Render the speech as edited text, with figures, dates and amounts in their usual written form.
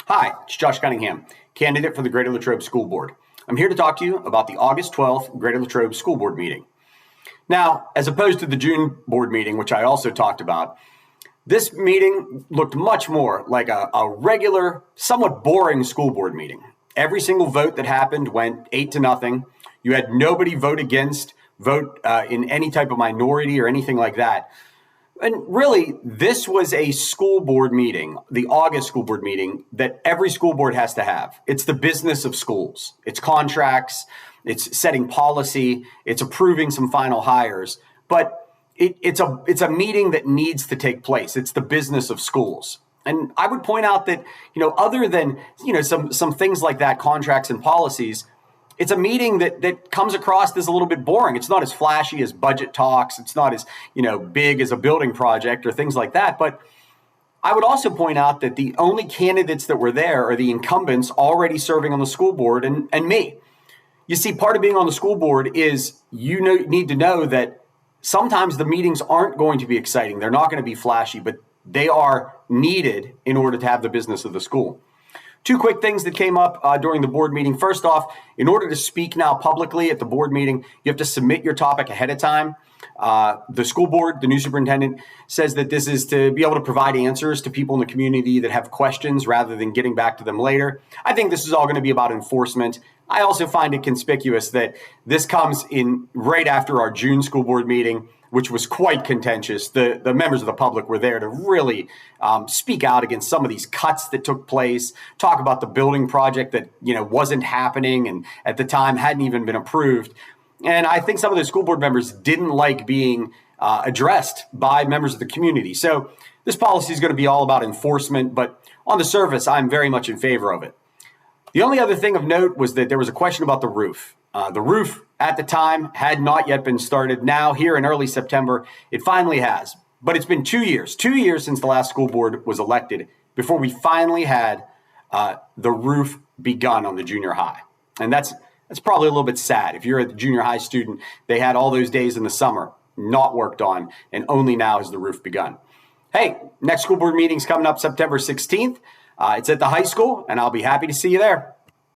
Hi, it's Josh Cunningham, candidate for the Greater Latrobe School Board. I'm here to talk to you about the August 12th Greater Latrobe School Board meeting. Now, as opposed to the June board meeting, which I also talked about, this meeting looked much more like a regular, somewhat boring school board meeting. Every single vote that happened went 8-0. You had nobody vote against, vote in any type of minority or anything like that. And really, this was a school board meeting, the August school board meeting, that every school board has to have. It's the business of schools. It's contracts, it's setting policy, it's approving some final hires. But it's a meeting that needs to take place. It's the business of schools. And I would point out that, other than, some things like that, contracts and policies, it's a meeting that comes across as a little bit boring. It's not as flashy as budget talks. It's not as, big as a building project or things like that. But I would also point out that the only candidates that were there are the incumbents already serving on the school board and me. You see, part of being on the school board is need to know that sometimes the meetings aren't going to be exciting. They're not going to be flashy, but they are needed in order to have the business of the school. Two quick things that came up during the board meeting. First off, in order to speak now publicly at the board meeting, you have to submit your topic ahead of time. The school board, the new superintendent, says that this is to be able to provide answers to people in the community that have questions rather than getting back to them later. I think this is all going to be about enforcement. I also find it conspicuous that this comes in right after our June school board meeting, which was quite contentious. The members of the public were there to really speak out against some of these cuts that took place, talk about the building project that wasn't happening and at the time hadn't even been approved. And I think some of the school board members didn't like being addressed by members of the community. So this policy is going to be all about enforcement, but on the surface, I'm very much in favor of it. The only other thing of note was that there was a question about the roof. The roof at the time had not yet been started. Now, here in early September, it finally has. But it's been 2 years since the last school board was elected before we finally had the roof begun on the junior high. And that's probably a little bit sad. If you're a junior high student, they had all those days in the summer not worked on, and only now has the roof begun. Hey, next school board meeting's coming up September 16th. It's at the high school, and I'll be happy to see you there.